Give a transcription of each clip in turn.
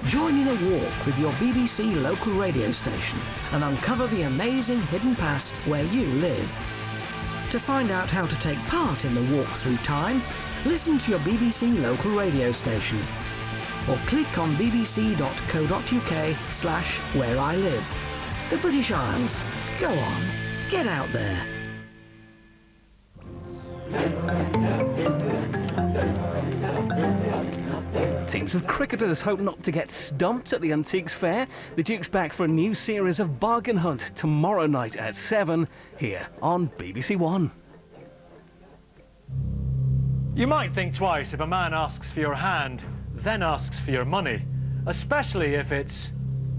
Join in a walk with your BBC local radio station and uncover the amazing hidden past where you live. To find out how to take part in the walk through time, listen to your BBC local radio station or click on bbc.co.uk/where I live. The British Isles. Go on, get out there. Teams of cricketers hope not to get stumped at the Antiques Fair. The Duke's back for a new series of Bargain Hunt tomorrow night at 7 here on BBC One. You might think twice if a man asks for your hand, then asks for your money, especially if it's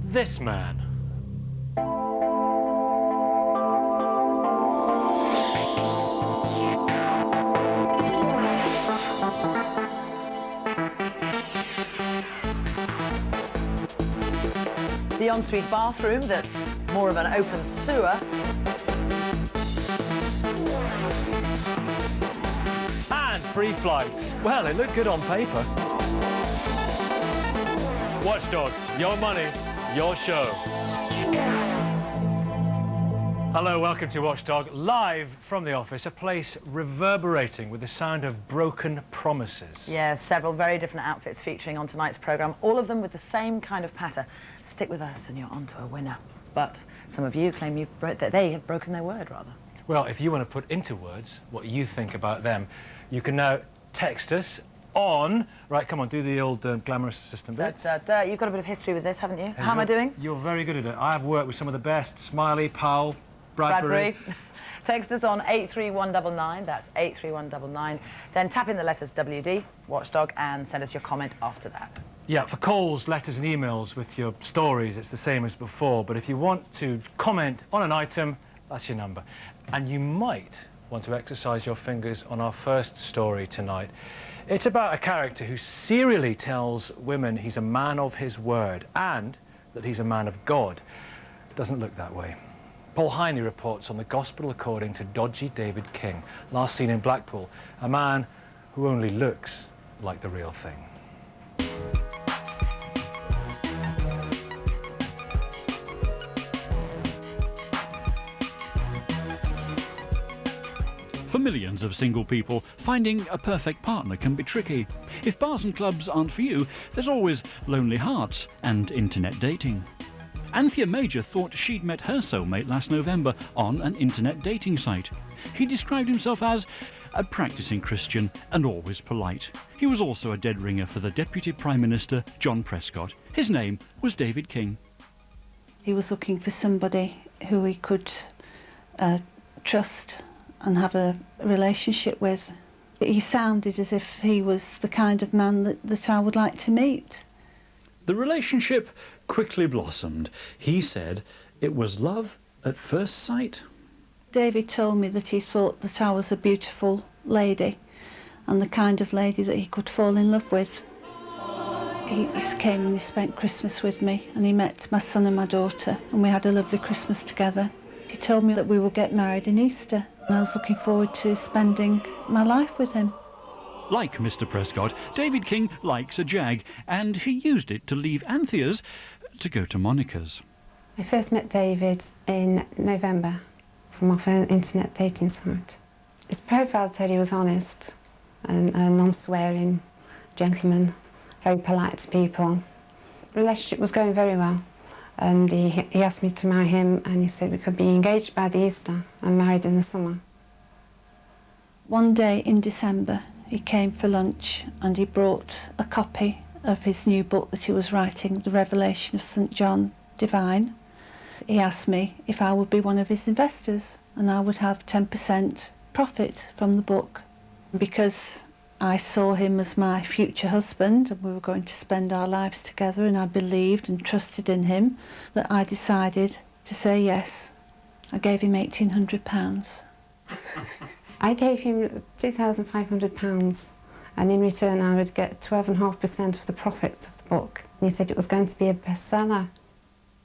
this man. The ensuite bathroom that's more of an open sewer. And free flights. Well, it looked good on paper. Watchdog, your money, your show. Hello, welcome to Watchdog, live from the office, a place reverberating with the sound of broken promises. Yeah, several very different outfits featuring on tonight's programme, all of them with the same kind of patter. Stick with us and you're on to a winner. But some of you claim that they have broken their word, rather. Well, if you want to put into words what you think about them, you can now text us on... Right, come on, do the old glamorous assistant bits. You've got a bit of history with this, haven't you? How am I doing? You're very good at it. I have worked with some of the best. Smiley, Powell, Bradbury. Text us on 83199, that's 83199. Then tap in the letters WD, Watchdog, and send us your comment after that. Yeah, for calls, letters and emails with your stories, it's the same as before. But if you want to comment on an item, that's your number. And you might want to exercise your fingers on our first story tonight. It's about a character who serially tells women he's a man of his word and that he's a man of God. It doesn't look that way. Paul Heine reports on the gospel according to dodgy David King, last seen in Blackpool, a man who only looks like the real thing. For millions of single people, finding a perfect partner can be tricky. If bars and clubs aren't for you, there's always Lonely Hearts and internet dating. Anthea Major thought she'd met her soulmate last November on an internet dating site. He described himself as a practising Christian and always polite. He was also a dead ringer for the Deputy Prime Minister, John Prescott. His name was David King. He was looking for somebody who he could trust and have a relationship with. He sounded as if he was the kind of man that I would like to meet. The relationship quickly blossomed. He said it was love at first sight. David told me that he thought that I was a beautiful lady and the kind of lady that he could fall in love with. He came and he spent Christmas with me and he met my son and my daughter and we had a lovely Christmas together. He told me that we would get married in Easter and I was looking forward to spending my life with him. Like Mr. Prescott, David King likes a jag, and he used it to leave Anthea's to go to Monica's. I first met David in November from off an internet dating site. His profile said he was honest and a non-swearing gentleman, very polite to people. The relationship was going very well, and he asked me to marry him, and he said we could be engaged by the Easter and married in the summer. One day in December, he came for lunch and he brought a copy of his new book that he was writing, The Revelation of St. John Divine. He asked me if I would be one of his investors and I would have 10% profit from the book. Because I saw him as my future husband and we were going to spend our lives together and I believed and trusted in him, that I decided to say yes. I gave him £1,800. I gave him £2,500 and in return I would get 12.5% of the profits of the book. And he said it was going to be a bestseller.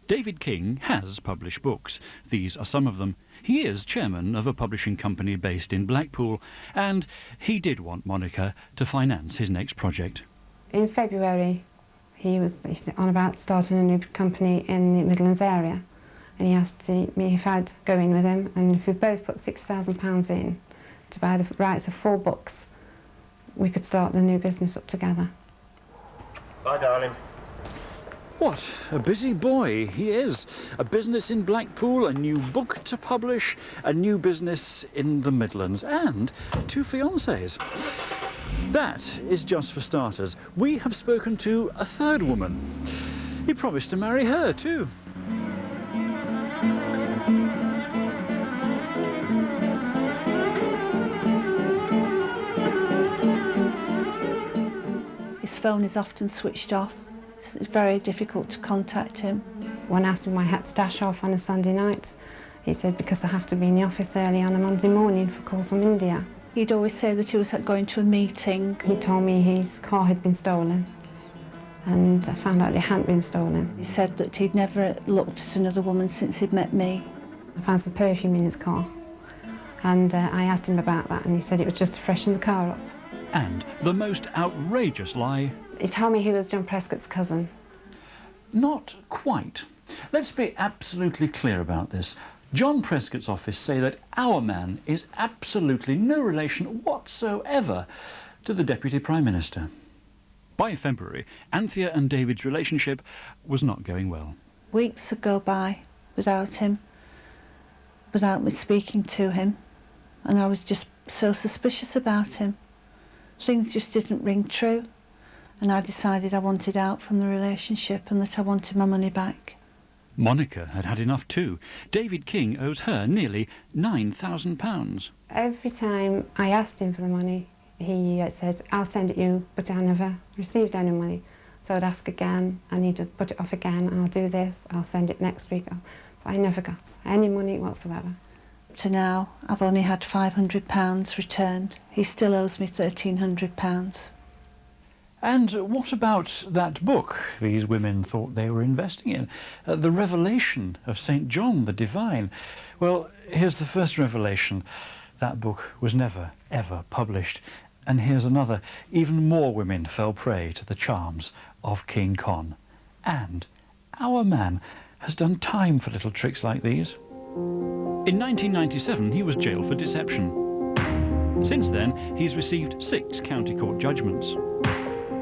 David King has published books. These are some of them. He is chairman of a publishing company based in Blackpool, and he did want Monica to finance his next project. In February, he was on about starting a new company in the Midlands area, and he asked me if I'd go in with him, and if we both put £6,000 in to buy the rights of 4 books, we could start the new business up together. Bye, darling. What a busy boy he is. A business in Blackpool, a new book to publish, a new business in the Midlands, and 2 fiancés. That is just for starters. We have spoken to a 3rd woman. He promised to marry her too. His phone is often switched off. It's very difficult to contact him. When I asked him why I had to dash off on a Sunday night, he said because I have to be in the office early on a Monday morning for calls from India. He'd always say that he was going to a meeting. He told me his car had been stolen, and I found out it hadn't been stolen. He said that he'd never looked at another woman since he'd met me. I found some perfume in his car, and I asked him about that, and he said it was just to freshen the car up. And the most outrageous lie. He told me he was John Prescott's cousin. Not quite. Let's be absolutely clear about this. John Prescott's office say that our man is absolutely no relation whatsoever to the Deputy Prime Minister. By February, Anthea and David's relationship was not going well. Weeks would go by without him, without me speaking to him, and I was just so suspicious about him. Things just didn't ring true, and I decided I wanted out from the relationship and that I wanted my money back. Monica had had enough too. David King owes her nearly £9,000. Every time I asked him for the money, he said, I'll send it you, but I never received any money. So I'd ask again, I need to put it off again, I'll do this, I'll send it next week. But I never got any money whatsoever. Up to now, I've only had £500 returned. He still owes me £1,300. And what about that book these women thought they were investing in? The Revelation of St. John the Divine. Well, here's the first revelation. That book was never, ever published. And here's another. Even more women fell prey to the charms of King Con. And our man has done time for little tricks like these. In 1997, he was jailed for deception. Since then, he's received 6 county court judgments.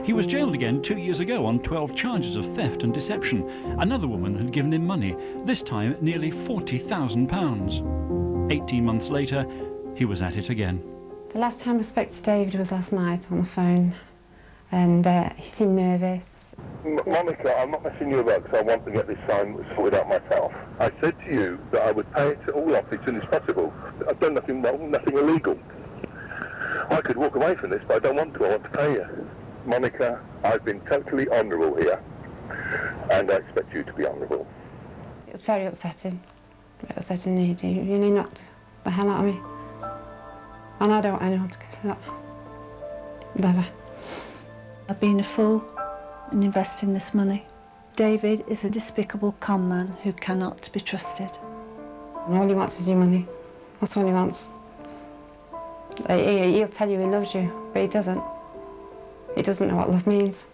He was jailed again 2 years ago on 12 charges of theft and deception. Another woman had given him money, this time nearly £40,000. 18 months later, he was at it again. The last time I spoke to David was last night on the phone, and he seemed nervous. Monica, I'm not messing you about because I want to get this sign sorted out myself. I said to you that I would pay it all off as soon as possible. I've done nothing wrong, nothing illegal. I could walk away from this, but I don't want to. I want to pay you. Monica, I've been totally honourable here, and I expect you to be honourable. It was very upsetting. Very upsetting indeed. You really knocked the hell out of me. And I don't want anyone to get that. Never. I've been a fool in investing this money. David is a despicable con man who cannot be trusted. And all he wants is your money. That's all he wants. He'll tell you he loves you, but he doesn't. He doesn't know what love means.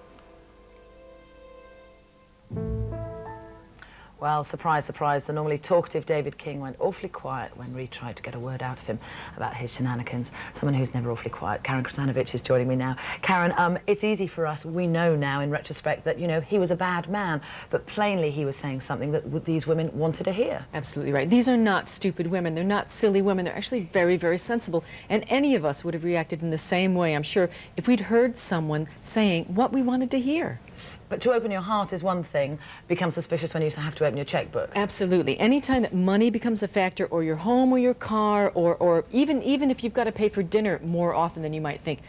Well, surprise, surprise, the normally talkative David King went awfully quiet when we tried to get a word out of him about his shenanigans. Someone who's never awfully quiet, Karen Krasanovic, is joining me now. Karen, it's easy for us, we know now in retrospect that, you know, he was a bad man, but plainly he was saying something that these women wanted to hear. Absolutely right. These are not stupid women. They're not silly women. They're actually very, very sensible. And any of us would have reacted in the same way, I'm sure, if we'd heard someone saying what we wanted to hear. But to open your heart is one thing, become suspicious when you have to open your checkbook. Absolutely. Anytime that money becomes a factor, or your home or your car, or even if you've got to pay for dinner more often than you might think,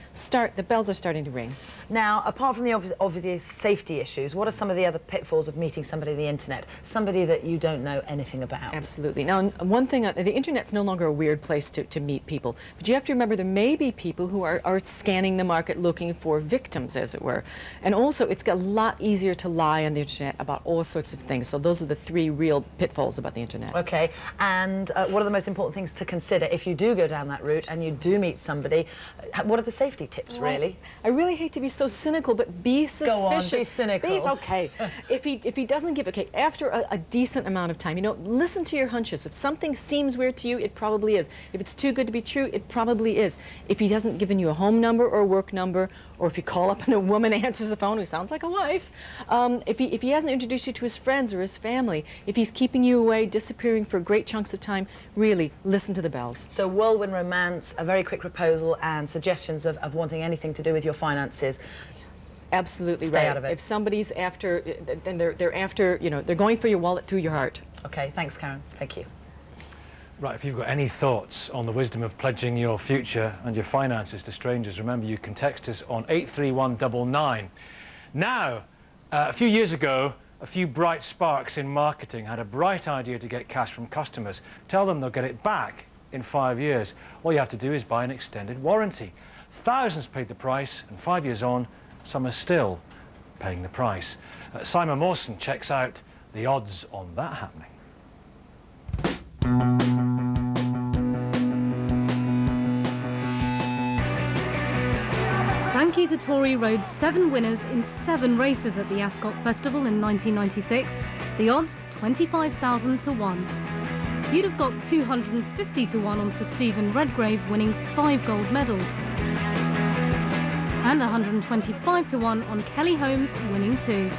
the bells are starting to ring. Now, apart from the obvious safety issues, what are some of the other pitfalls of meeting somebody on the internet, somebody that you don't know anything about? Absolutely. Now, one thing, the internet's no longer a weird place to meet people, but you have to remember there may be people who are scanning the market looking for victims, as it were. And also, it's got a lot lot easier to lie on the internet about all sorts of things. So those are the 3 real pitfalls about the internet. Okay, and what are the most important things to consider if you do go down that route and you do meet somebody? What are the safety tips, really? I really hate to be so cynical, but be suspicious. Go on, be cynical. Okay. if he doesn't give, okay, after a decent amount of time, you know, listen to your hunches. If something seems weird to you, it probably is. If it's too good to be true, it probably is. If he hasn't given you a home number or a work number, or if you call up and a woman answers the phone who sounds like a wife, if he hasn't introduced you to his friends or his family, if he's keeping you away, disappearing for great chunks of time, really listen to the bells. So whirlwind romance, a very quick proposal, and suggestions of wanting anything to do with your finances. Yes, absolutely Stay right. out of it. If somebody's after, then they're after, you know, they're going for your wallet through your heart. Okay, thanks, Karen. Thank you. Right, if you've got any thoughts on the wisdom of pledging your future and your finances to strangers, remember you can text us on 83199. Now, a few years ago, a few bright sparks in marketing had a bright idea to get cash from customers. Tell them they'll get it back in 5 years. All you have to do is buy an extended warranty. Thousands paid the price, and 5 years on, some are still paying the price. Simon Mawson checks out the odds on that happening. Frankie Dettori rode 7 winners in 7 races at the Ascot Festival in 1996. The odds, 25,000 to 1. You'd have got 250 to 1 on Sir Stephen Redgrave winning 5 gold medals. And 125 to 1 on Kelly Holmes winning 2.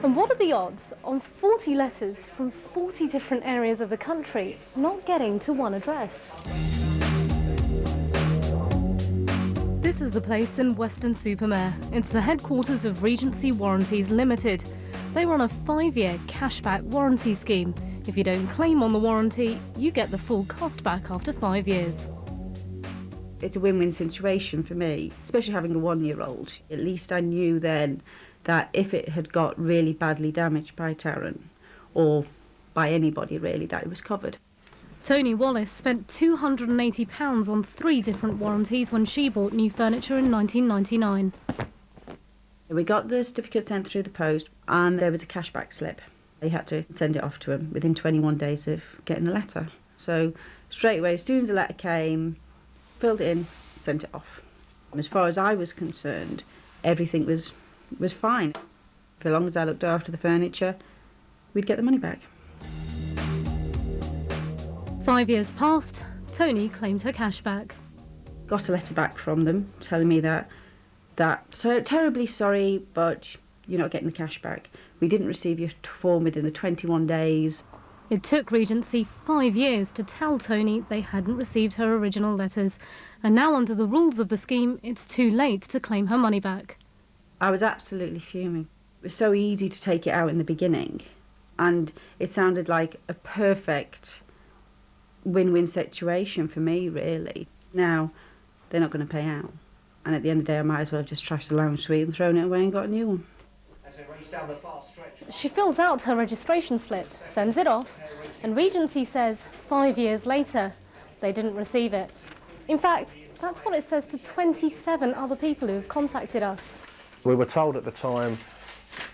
And what are the odds on 40 letters from 40 different areas of the country not getting to one address? This is the place in Weston-super-Mare. It's the headquarters of Regency Warranties Limited. They run a 5-year cashback warranty scheme. If you don't claim on the warranty, you get the full cost back after 5 years. It's a win-win situation for me, especially having a 1-year-old. At least I knew then that if it had got really badly damaged by Tarrant, or by anybody really, that it was covered. Tony Wallace spent £280 on 3 different warranties when she bought new furniture in 1999. We got the certificate sent through the post, and there was a cashback slip. They had to send it off to him within 21 days of getting the letter. So straight away, as soon as the letter came, filled it in, sent it off. As far as I was concerned, everything was fine. For as long as I looked after the furniture, we'd get the money back. 5 years passed, Tony claimed her cash back. Got a letter back from them telling me that so terribly sorry, but you're not getting the cash back. We didn't receive your form within the 21 days. It took Regency 5 years to tell Tony they hadn't received her original letters, and now under the rules of the scheme, it's too late to claim her money back. I was absolutely fuming. It was so easy to take it out in the beginning, and it sounded like a perfect win-win situation for me, really. Now, they're not going to pay out, and at the end of the day, I might as well have just trashed the lounge suite and thrown it away and got a new one. She fills out her registration slip, sends it off, and Regency says 5 years later, they didn't receive it. In fact, that's what it says to 27 other people who have contacted us. We were told at the time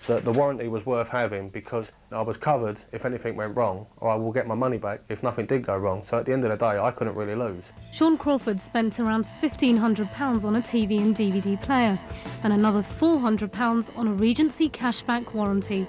that the warranty was worth having because I was covered if anything went wrong, or I will get my money back if nothing did go wrong. So at the end of the day, I couldn't really lose. Sean Crawford spent around £1,500 on a TV and DVD player, and another £400 on a Regency cashback warranty.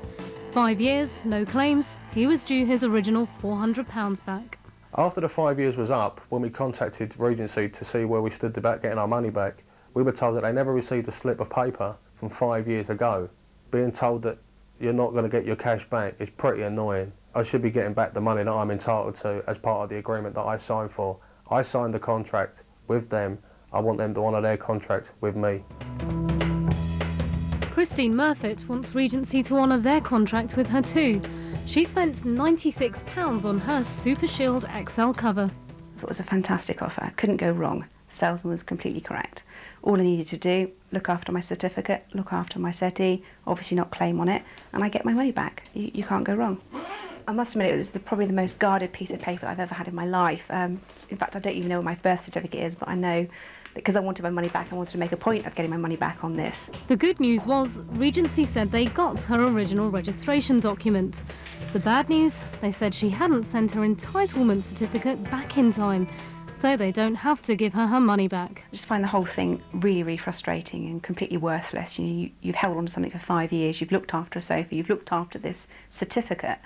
5 years, no claims, he was due his original £400 back. After the 5 years was up, when we contacted Regency to see where we stood about getting our money back, we were told that they never received a slip of paper from 5 years ago. Being told that you're not going to get your cash back is pretty annoying. I should be getting back the money that I'm entitled to as part of the agreement that I signed for. I signed the contract with them. I want them to honour their contract with me. Christine Murfitt wants Regency to honour their contract with her too. She spent £96 on her Super Shield XL cover. I thought it was a fantastic offer. Couldn't go wrong. The salesman was completely correct. All I needed to do, look after my certificate, look after my settee, obviously not claim on it, and I get my money back. You can't go wrong. I must admit it was probably the most guarded piece of paper I've ever had in my life. In fact, I don't even know what my birth certificate is, but I know because I wanted my money back. I wanted to make a point of getting my money back on this. The good news was Regency said they got her original registration document. The bad news, they said she hadn't sent her entitlement certificate back in time, so they don't have to give her her money back. I just find the whole thing really, really frustrating and completely worthless. You know, you've held on to something for 5 years, you've looked after a sofa, you've looked after this certificate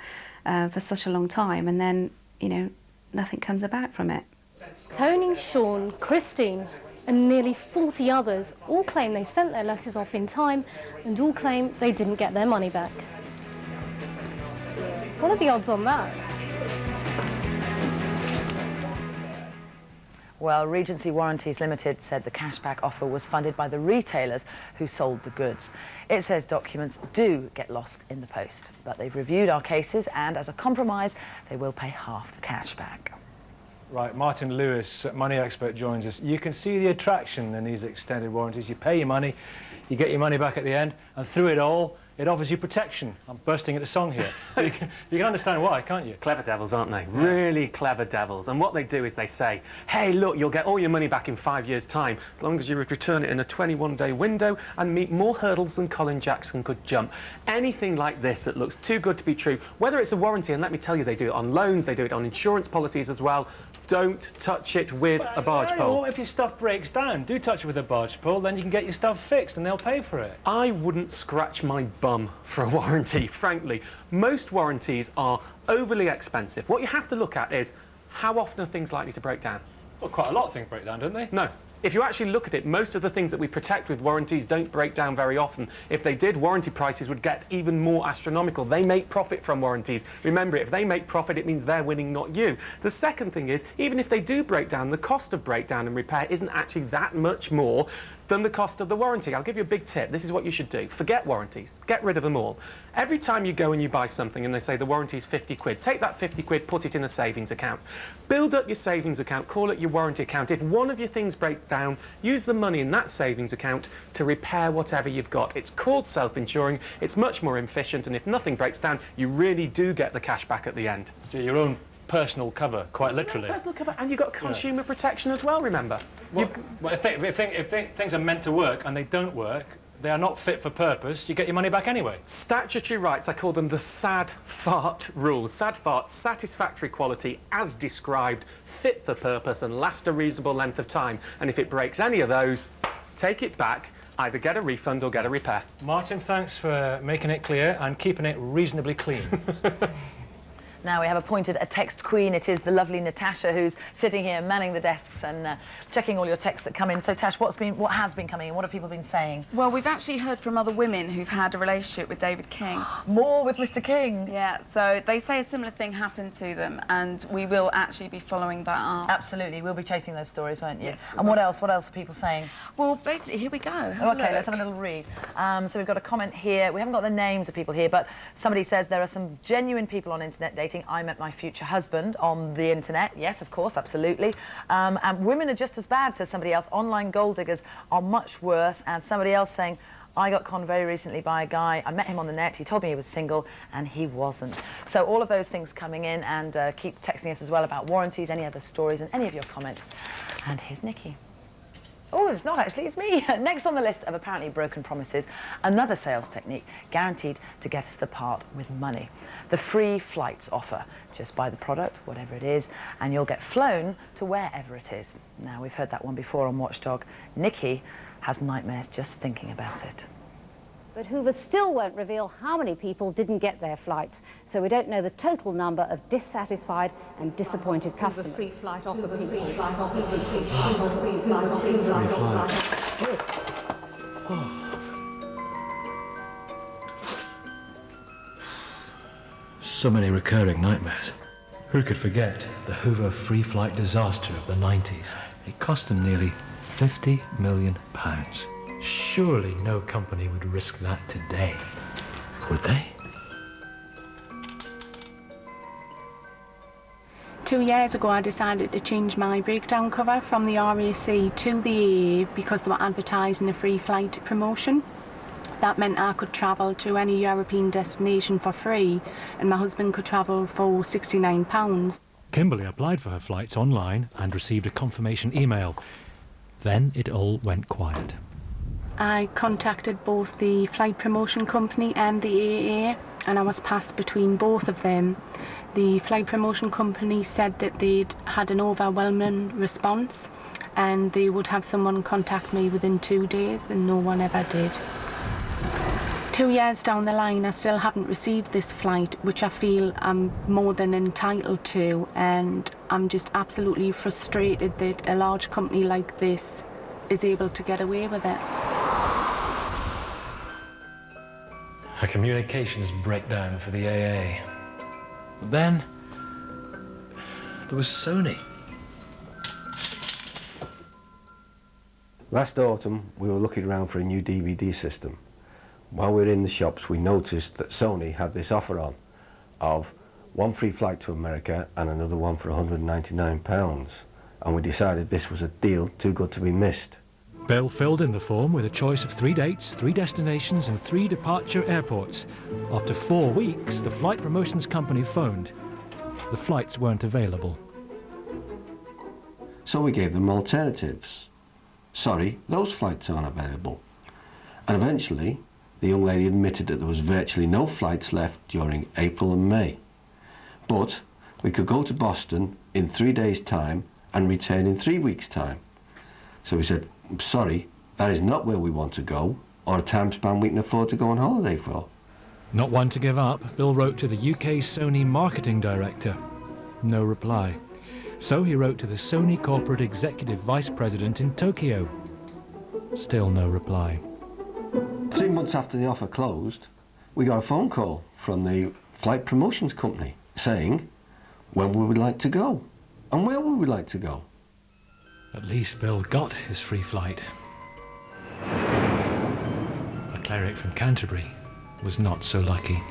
for such a long time, and then, you know, nothing comes about from it. Tony, Sean, Christine and nearly 40 others all claim they sent their letters off in time and all claim they didn't get their money back. What are the odds on that? Well, Regency Warranties Limited said the cashback offer was funded by the retailers who sold the goods. It says documents do get lost in the post, but they've reviewed our cases and as a compromise, they will pay half the cashback. Right, Martin Lewis, money expert, joins us. You can see the attraction in these extended warranties. You pay your money, you get your money back at the end, and through it all, it offers you protection. I'm bursting into song here. you can understand why, can't you? Clever devils, aren't they? Really clever devils. And what they do is they say, hey, look, you'll get all your money back in 5 years' time, as long as you return it in a 21-day window and meet more hurdles than Colin Jackson could jump. Anything like this that looks too good to be true, whether it's a warranty, and let me tell you, they do it on loans, they do it on insurance policies as well, don't touch it with a barge pole. If your stuff breaks down, do touch it with a barge pole, then you can get your stuff fixed and they'll pay for it. I wouldn't scratch my bum for a warranty, frankly. Most warranties are overly expensive. What you have to look at is, how often are things likely to break down? Well, quite a lot of things break down, don't they? No. If you actually look at it, most of the things that we protect with warranties don't break down very often. If they did, warranty prices would get even more astronomical. They make profit from warranties. Remember, if they make profit, it means they're winning, not you. The second thing is, even if they do break down, the cost of breakdown and repair isn't actually that much more than the cost of the warranty. I'll give you a big tip. This is what you should do. Forget warranties. Get rid of them all. Every time you go and you buy something and they say the warranty's 50 quid, take that 50 quid, put it in a savings account. Build up your savings account, call it your warranty account. If one of your things breaks down, use the money in that savings account to repair whatever you've got. It's called self-insuring, it's much more efficient, and if nothing breaks down, you really do get the cash back at the end. So your own personal cover, quite literally. Personal cover, and you've got consumer protection as well, remember. Well, if things are meant to work and they don't work, they are not fit for purpose, you get your money back anyway. Statutory rights, I call them the SAD fart rules. SAD fart, satisfactory quality, as described, fit for purpose and last a reasonable length of time. And if it breaks any of those, take it back, either get a refund or get a repair. Martin, thanks for making it clear and keeping it reasonably clean. Now we have appointed a text queen. It is the lovely Natasha who's sitting here manning the desks and checking all your texts that come in. So Tash, what has been coming in? What have people been saying? Well, we've actually heard from other women who've had a relationship with David King. More with Mr. King? Yeah, so they say a similar thing happened to them and we will actually be following that up. Absolutely, we'll be chasing those stories, won't you? Yes, and what else? What else are people saying? Well, basically, here we go. Okay, let's have a little read. So we've got a comment here. We haven't got the names of people here, but somebody says there are some genuine people on internet dating. I met my future husband on the internet. Yes, of course, absolutely. And women are just as bad, says somebody else. Online gold diggers are much worse. And somebody else saying, I got conned very recently by a guy. I met him on the net. He told me he was single, and he wasn't. So all of those things coming in, and keep texting us as well about warranties, any other stories, and any of your comments. And here's Nikki. Oh, it's not actually, it's me. Next on the list of apparently broken promises, another sales technique guaranteed to get us the part with money. The free flights offer. Just buy the product, whatever it is, and you'll get flown to wherever it is. Now, we've heard that one before on Watchdog. Nikki has nightmares just thinking about it. But Hoover still won't reveal how many people didn't get their flights, so we don't know the total number of dissatisfied and disappointed customers. Free flight offer people. So many recurring nightmares. Who could forget the Hoover free flight disaster of the 90s? It cost them nearly £50 million. Surely no company would risk that today, would they? 2 years ago I decided to change my breakdown cover from the RAC to the AA because they were advertising a free flight promotion. That meant I could travel to any European destination for free and my husband could travel for £69. Kimberly applied for her flights online and received a confirmation email. Then it all went quiet. I contacted both the flight promotion company and the AAA, and I was passed between both of them. The flight promotion company said that they'd had an overwhelming response and they would have someone contact me within 2 days, and no one ever did. 2 years down the line, I still haven't received this flight, which I feel I'm more than entitled to, and I'm just absolutely frustrated that a large company like this is able to get away with it. A communications breakdown for the AA. But then there was Sony. Last autumn, we were looking around for a new DVD system. While we were in the shops, we noticed that Sony had this offer on of one free flight to America and another one for £199. And we decided this was a deal too good to be missed. Bill filled in the form with a choice of 3 dates, 3 destinations and 3 departure airports. After 4 weeks, the flight promotions company phoned. The flights weren't available. So we gave them alternatives. Sorry, those flights aren't available. And eventually, the young lady admitted that there was virtually no flights left during April and May. But we could go to Boston in 3 days' time and return in 3 weeks' time. So we said, sorry, that is not where we want to go, or a time span we can afford to go on holiday for. Not one to give up, Bill wrote to the UK Sony marketing director. No reply. So he wrote to the Sony corporate executive vice president in Tokyo. Still no reply. 3 months after the offer closed, we got a phone call from the flight promotions company saying when we would like to go and where we would like to go. At least Bill got his free flight. A cleric from Canterbury was not so lucky.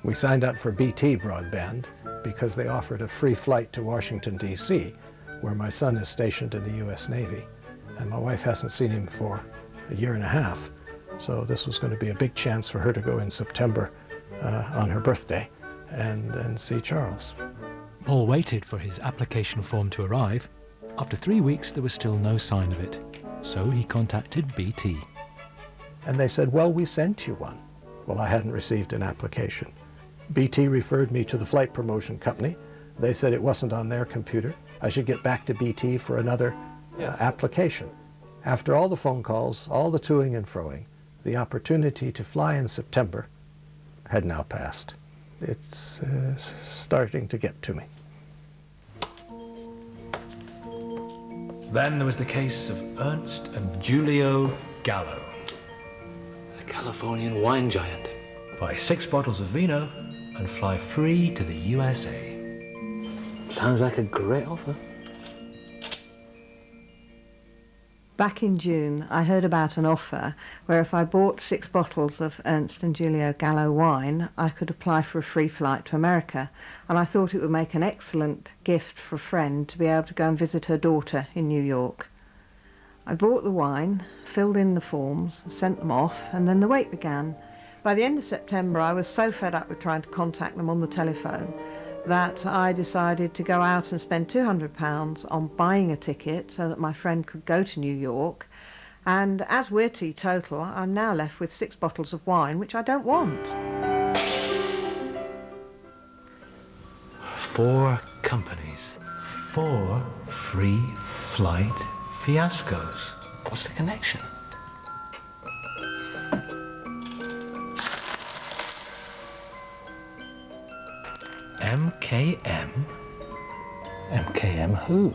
We signed up for BT broadband because they offered a free flight to Washington, D.C., where my son is stationed in the U.S. Navy. And my wife hasn't seen him for a year and a half. So this was going to be a big chance for her to go in September on her birthday and see Charles. Paul waited for his application form to arrive. After 3 weeks, there was still no sign of it. So he contacted BT. And they said, well, we sent you one. Well, I hadn't received an application. BT referred me to the flight promotion company. They said it wasn't on their computer. I should get back to BT for another application. After all the phone calls, all the toing and froing, the opportunity to fly in September had now passed. It's starting to get to me. Then there was the case of Ernst and Giulio Gallo. The Californian wine giant. Buy 6 bottles of vino and fly free to the USA. Sounds like a great offer. Back in June, I heard about an offer where if I bought 6 bottles of Ernst and Giulio Gallo wine, I could apply for a free flight to America. And I thought it would make an excellent gift for a friend to be able to go and visit her daughter in New York. I bought the wine, filled in the forms, sent them off, and then the wait began. By the end of September, I was so fed up with trying to contact them on the telephone that I decided to go out and spend £200 on buying a ticket so that my friend could go to New York. And as we're teetotal, I'm now left with 6 bottles of wine, which I don't want. 4 companies, 4 free flight fiascos. What's the connection? MKM? MKM who?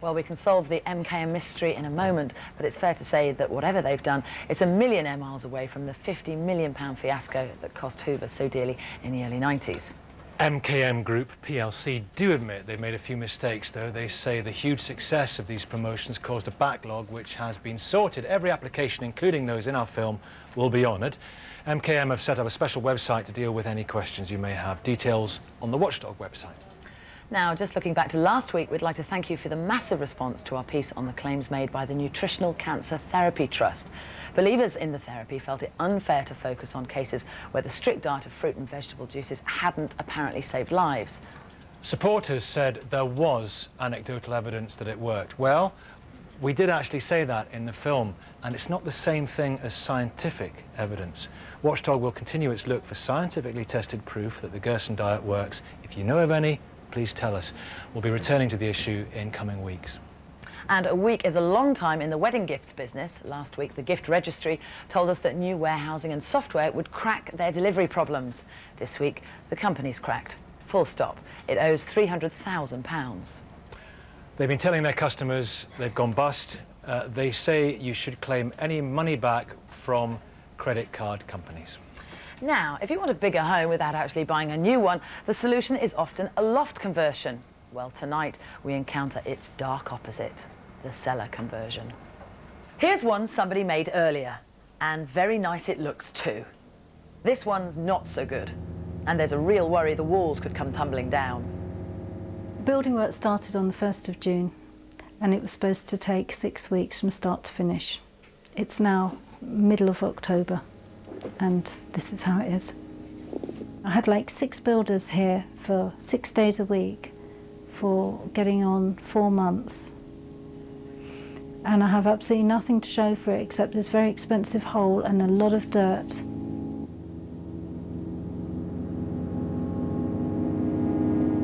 Well, we can solve the MKM mystery in a moment, but it's fair to say that whatever they've done, it's a million air miles away from the £50 million fiasco that cost Hoover so dearly in the early 90s. MKM Group plc do admit they've made a few mistakes, though. They say the huge success of these promotions caused a backlog which has been sorted. Every application, including those in our film, will be honoured. MKM have set up a special website to deal with any questions you may have. Details on the Watchdog website. Now, just looking back to last week, we'd like to thank you for the massive response to our piece on the claims made by the Nutritional Cancer Therapy Trust. Believers in the therapy felt it unfair to focus on cases where the strict diet of fruit and vegetable juices hadn't apparently saved lives. Supporters said there was anecdotal evidence that it worked. Well, we did actually say that in the film, and it's not the same thing as scientific evidence. Watchdog will continue its look for scientifically tested proof that the Gerson diet works. If you know of any, please tell us. We'll be returning to the issue in coming weeks. And a week is a long time in the wedding gifts business. Last week, the gift registry told us that new warehousing and software would crack their delivery problems. This week, the company's cracked. Full stop. It owes £300,000. They've been telling their customers they've gone bust. They say you should claim any money back from credit card companies. Now, if you want a bigger home without actually buying a new one, the solution is often a loft conversion. Well, tonight we encounter its dark opposite, the cellar conversion. Here's one somebody made earlier, and very nice it looks too. This one's not so good, and there's a real worry the walls could come tumbling down. Building work started on the 1st of June, and it was supposed to take 6 weeks from start to finish. It's now middle of October, and this is how it is. I had like 6 builders here for 6 days a week for getting on 4 months. And I have absolutely nothing to show for it except this very expensive hole and a lot of dirt.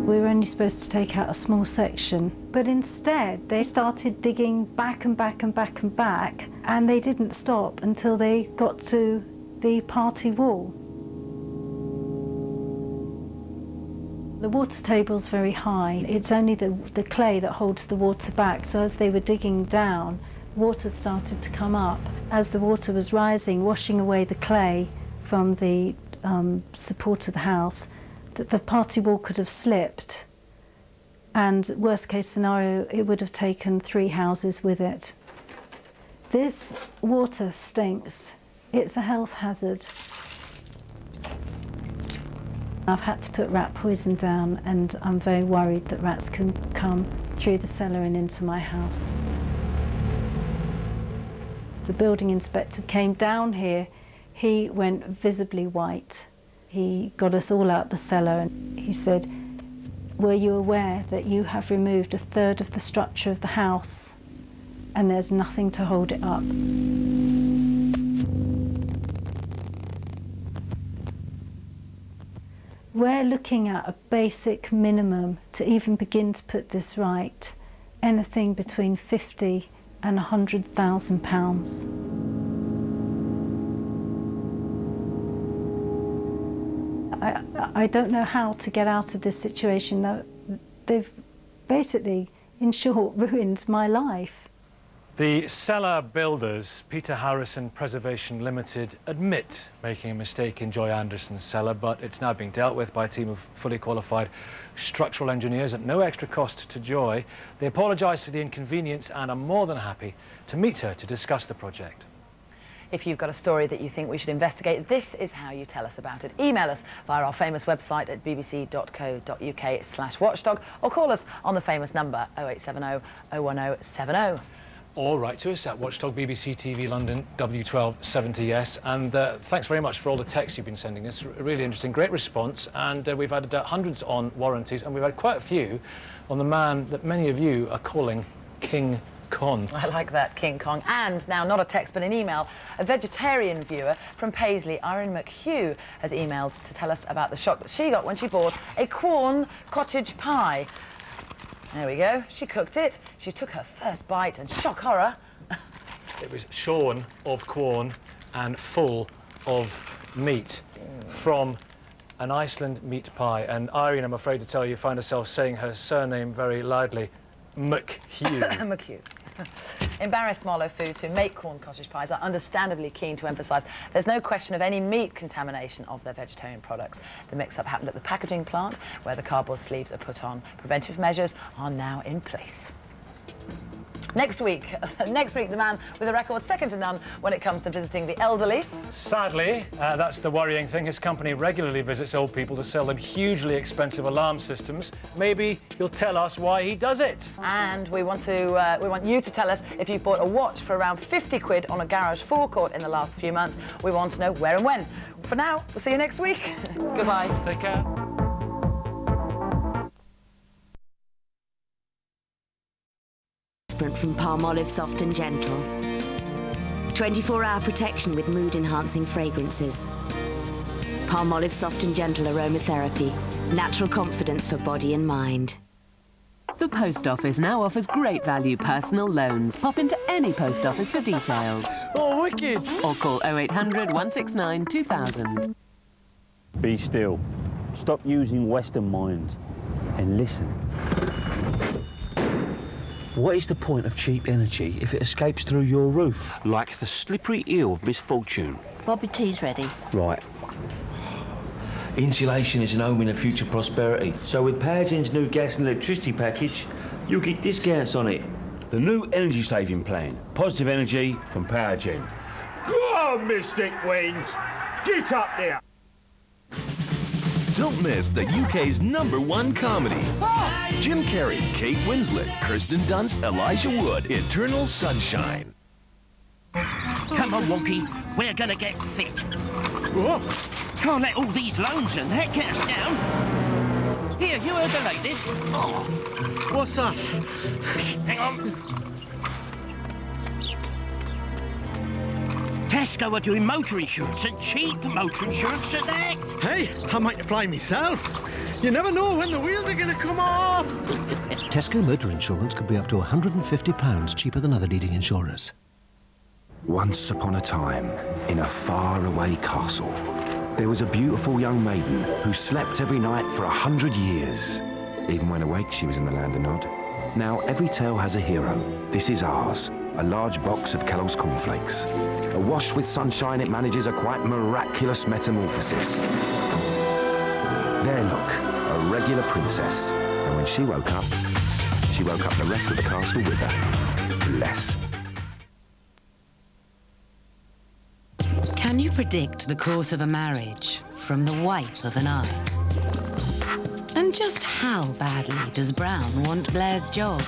We were only supposed to take out a small section, but instead they started digging back and back and back and back, and they didn't stop until they got to the party wall. The water table's very high. It's only the clay that holds the water back, so as they were digging down, water started to come up. As the water was rising, washing away the clay from the support of the house, that the party wall could have slipped, and worst case scenario, it would have taken 3 houses with it. This water stinks. It's a health hazard. I've had to put rat poison down, and I'm very worried that rats can come through the cellar and into my house. The building inspector came down here. He went visibly white. He got us all out the cellar and he said, "Were you aware that you have removed 1/3 of the structure of the house and there's nothing to hold it up?" We're looking at a basic minimum to even begin to put this right, anything between £50,000 and £100,000. I don't know how to get out of this situation. They've basically, in short, ruined my life. The cellar builders, Peter Harrison Preservation Limited, admit making a mistake in Joy Anderson's cellar, but it's now being dealt with by a team of fully qualified structural engineers at no extra cost to Joy. They apologise for the inconvenience and are more than happy to meet her to discuss the project. If you've got a story that you think we should investigate, this is how you tell us about it. Email us via our famous website at bbc.co.uk/watchdog, or call us on the famous number 0870 010 70. Or write to us at Watchdog BBC TV London W12 70S. And thanks very much for all the texts you've been sending us. Really interesting, great response. And we've had hundreds on warranties, and we've had quite a few on the man that many of you are calling King Kong. I like that, King Kong. And now, not a text but an email, a vegetarian viewer from Paisley, Irene McHugh, has emailed to tell us about the shock that she got when she bought a Quorn cottage pie. There we go, she cooked it, she took her first bite, and shock horror. It was shorn of Quorn and full of meat from an Iceland meat pie. And Irene, I'm afraid to tell you, find herself saying her surname very loudly, McHugh. McHugh. Embarrassed Marlow Foods, who make Quorn cottage pies, are understandably keen to emphasise there's no question of any meat contamination of their vegetarian products. The mix-up happened at the packaging plant, where the cardboard sleeves are put on. Preventive measures are now in place. Next week, the man with a record second to none when it comes to visiting the elderly. Sadly, that's the worrying thing. His company regularly visits old people to sell them hugely expensive alarm systems. Maybe he'll tell us why he does it. And we want you to tell us if you've bought a watch for around 50 quid on a garage forecourt in the last few months. We want to know where and when. For now, we'll see you next week. Goodbye. Take care. different from Palmolive Soft and Gentle. 24-hour protection with mood-enhancing fragrances. Palmolive Soft and Gentle Aromatherapy. Natural confidence for body and mind. The post office now offers great value personal loans. Pop into any post office for details. Oh, wicked! Or call 0800 169 2000. Be still. Stop using Western mind and listen. What is the point of cheap energy if it escapes through your roof? Like the slippery eel of misfortune. Bobby tea's ready. Right. Insulation is an omen of future prosperity. So with Powergen's new gas and electricity package, you'll get discounts on it. The new energy saving plan. Positive energy from Powergen. Go on, Mystic Wings! Get up there! Don't miss the UK's #1 comedy. Jim Carrey, Kate Winslet, Kirsten Dunst, Elijah Wood, Eternal Sunshine. Come on, Wonky. We're gonna get fit. What? Can't let all these loans and that get us down. Here, you heard the latest. Oh. What's that? Hang on. Tesco are doing motor insurance, and cheap motor insurance at that. Hey, I might apply myself. You never know when the wheels are going to come off. Tesco motor insurance could be up to £150 cheaper than other leading insurers. Once upon a time, in a faraway castle, there was a beautiful young maiden who slept every night for 100 years. Even when awake, she was in the land of Nod. Now, every tale has a hero. This is ours. A large box of Kellogg's cornflakes. Awash with sunshine, it manages a quite miraculous metamorphosis. There, look, a regular princess. And when she woke up the rest of the castle with her. Less. Can you predict the course of a marriage from the white of an eye? And just how badly does Brown want Blair's job?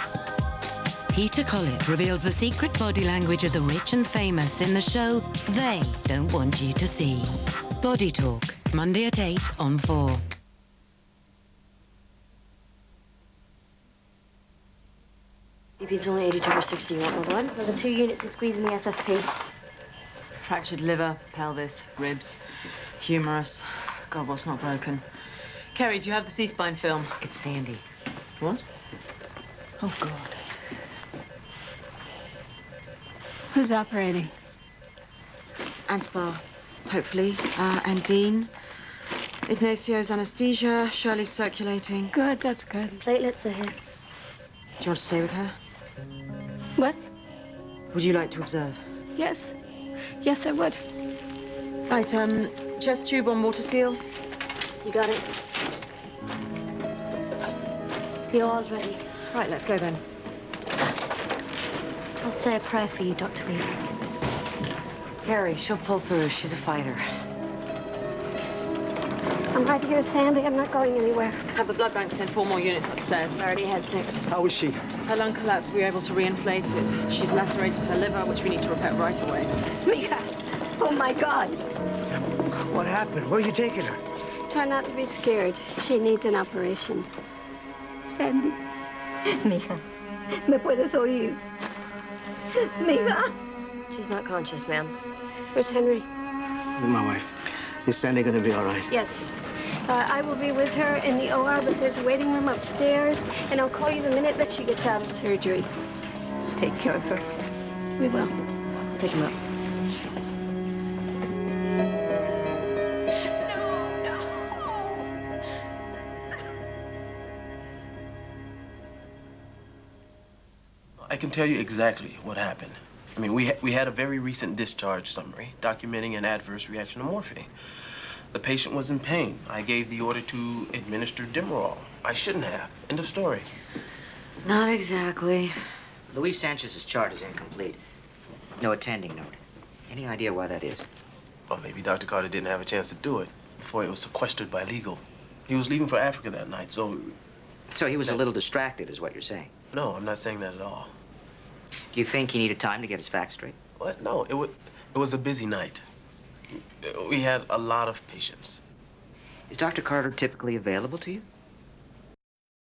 Peter Collett reveals the secret body language of the rich and famous in the show they don't want you to see. Body Talk, Monday at 8 on 4. BP's only 82/60. You want more blood? Another 2 units of squeeze in the FFP. Fractured liver, pelvis, ribs, humerus. God, what's not broken? Kerry, do you have the C-spine film? It's Sandy. What? Oh, God. Who's operating? Anspar, hopefully. And Dean. Ignacio's anesthesia. Shirley's circulating. Good, that's good. Platelets are here. Do you want to stay with her? What? Would you like to observe? Yes. Yes, I would. Right, chest tube on water seal. You got it. The oil's ready. Right, let's go then. I'll say a prayer for you, Dr. Weaver. Kerry, she'll pull through. She's a fighter. I'm right here, Sandy. I'm not going anywhere. Have the blood bank send 4 more units upstairs. I already had 6. How is she? Her lung collapsed. We were able to re-inflate it. She's lacerated her liver, which we need to repair right away. Mika! Oh, my God! What happened? Where are you taking her? Try not to be scared. She needs an operation. Sandy. Mija, ¿me puedes oír? Mija. She's not conscious, ma'am. Where's Henry? With my wife. Is Sandy going to be all right? Yes. I will be with her in the OR, but there's a waiting room upstairs, and I'll call you the minute that she gets out of surgery. Take care of her. We will. Take him up. I can tell you exactly what happened. I mean, we had a very recent discharge summary documenting an adverse reaction to morphine. The patient was in pain. I gave the order to administer Demerol. I shouldn't have. End of story. Not exactly. Luis Sanchez's chart is incomplete. No attending note. Any idea why that is? Well, maybe Dr. Carter didn't have a chance to do it before it was sequestered by legal. He was leaving for Africa that night, so... So he was a little distracted, is what you're saying? No, I'm not saying that at all. Do you think he needed time to get his facts straight? What? No, it was a busy night. We had a lot of patients. Is Dr. Carter typically available to you?